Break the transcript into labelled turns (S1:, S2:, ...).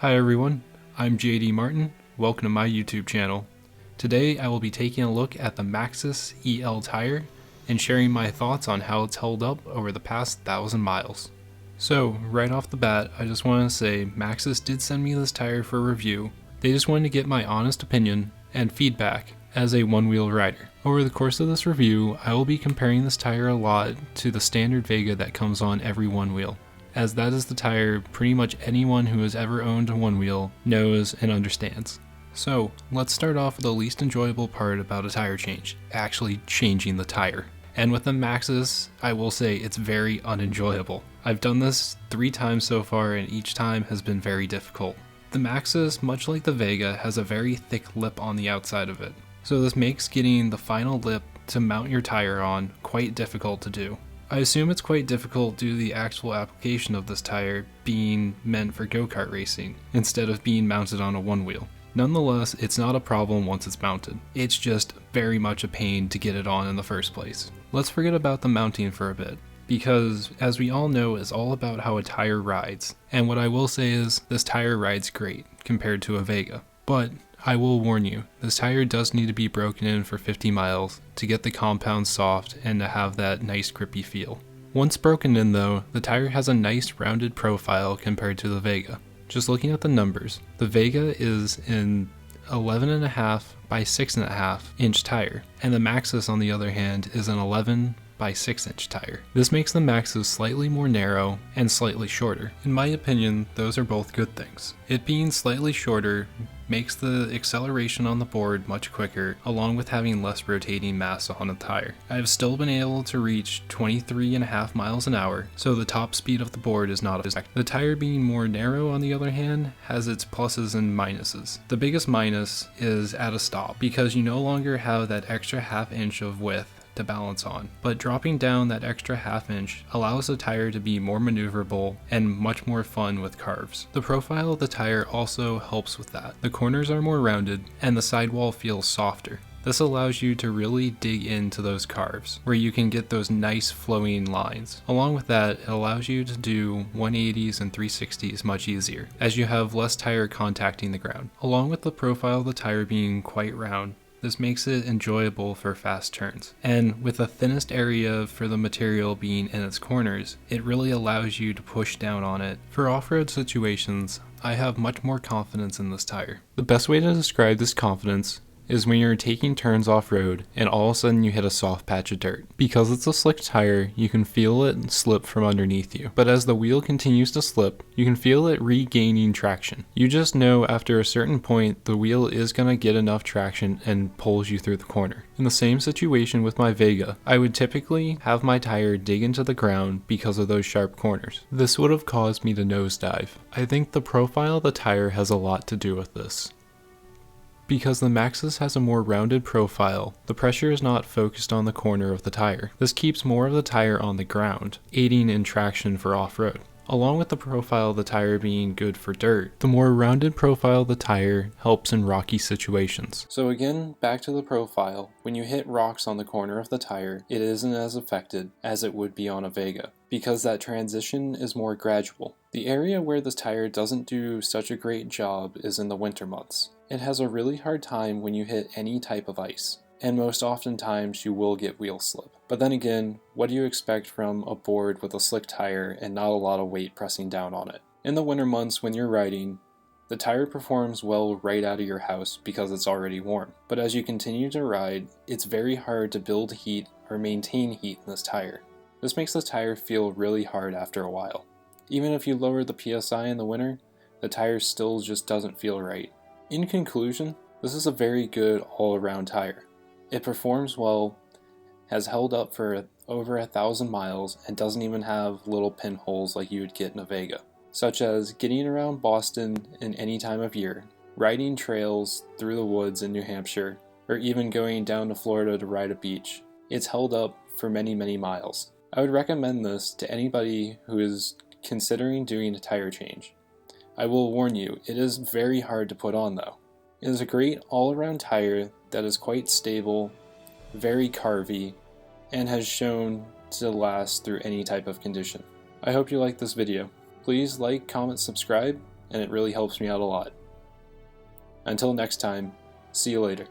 S1: Hi everyone, I'm JD Martin. Welcome to my YouTube channel. Today I will be taking a look at the Maxxis EL tire and sharing my thoughts on how it's held up over the past 1,000 miles. So right off the bat, I just want to say Maxxis did send me this tire for review. They just wanted to get my honest opinion and feedback as a one-wheel rider. Over the course of this review, I will be comparing this tire a lot to the standard Vega that comes on every one wheel, as that is the tire pretty much anyone who has ever owned a one wheel knows and understands. So let's start off with the least enjoyable part about a tire change, actually changing the tire. And with the Maxxis, I will say it's very unenjoyable. I've done this 3 times so far and each time has been very difficult. The Maxxis, much like the Vega, has a very thick lip on the outside of it. So this makes getting the final lip to mount your tire on quite difficult to do. I assume it's quite difficult due to the actual application of this tire being meant for go-kart racing instead of being mounted on a one wheel. Nonetheless, it's not a problem once it's mounted. It's just very much a pain to get it on in the first place. Let's forget about the mounting for a bit, because as we all know, it's all about how a tire rides. And what I will say is, this tire rides great compared to a Vega. But I will warn you, this tire does need to be broken in for 50 miles to get the compound soft and to have that nice grippy feel. Once broken in though, the tire has a nice rounded profile compared to the Vega. Just looking at the numbers, the Vega is an 11.5 by 6.5 inch tire, and the Maxxis on the other hand is an 11 by 6 inch tire. This makes the Maxxis slightly more narrow and slightly shorter. In my opinion, those are both good things. It being slightly shorter makes the acceleration on the board much quicker, along with having less rotating mass on the tire. I've still been able to reach 23.5 miles an hour, so the top speed of the board is not affected. The tire being more narrow, on the other hand, has its pluses and minuses. The biggest minus is at a stop, because you no longer have that extra ½ inch of width to balance on, but dropping down that extra ½ inch allows the tire to be more maneuverable and much more fun with carves. The profile of the tire also helps with that. The corners are more rounded and the sidewall feels softer. This allows you to really dig into those carves, where you can get those nice flowing lines. Along with that, it allows you to do 180s and 360s much easier, as you have less tire contacting the ground. Along with the profile of the tire being quite round, this makes it enjoyable for fast turns. And with the thinnest area for the material being in its corners, it really allows you to push down on it. For off-road situations, I have much more confidence in this tire. The best way to describe this confidence is when you're taking turns off-road and all of a sudden you hit a soft patch of dirt. Because it's a slick tire, you can feel it slip from underneath you. But as the wheel continues to slip, you can feel it regaining traction. You just know after a certain point the wheel is going to get enough traction and pulls you through the corner. In the same situation with my Vega, I would typically have my tire dig into the ground because of those sharp corners. This would have caused me to nosedive. I think the profile of the tire has a lot to do with this. Because the Maxxis has a more rounded profile, the pressure is not focused on the corner of the tire. This keeps more of the tire on the ground, aiding in traction for off-road. Along with the profile of the tire being good for dirt, the more rounded profile of the tire helps in rocky situations. So again, back to the profile. When you hit rocks on the corner of the tire, it isn't as affected as it would be on a Vega, because that transition is more gradual. The area where this tire doesn't do such a great job is in the winter months. It has a really hard time when you hit any type of ice, and most oftentimes you will get wheel slip. But then again, what do you expect from a board with a slick tire and not a lot of weight pressing down on it? In the winter months when you're riding, the tire performs well right out of your house because it's already warm. But as you continue to ride, it's very hard to build heat or maintain heat in this tire. This makes the tire feel really hard after a while. Even if you lower the PSI in the winter, the tire still just doesn't feel right. In conclusion, this is a very good all-around tire. It performs well, has held up for over 1,000 miles, and doesn't even have little pinholes like you would get in a Vega, such as getting around Boston in any time of year, riding trails through the woods in New Hampshire, or even going down to Florida to ride a beach. It's held up for many, many miles. I would recommend this to anybody who is considering doing a tire change. I will warn you, it is very hard to put on though. It is a great all-around tire that is quite stable, very carvy, and has shown to last through any type of condition. I hope you liked this video. Please like, comment, subscribe, and it really helps me out a lot. Until next time, see you later.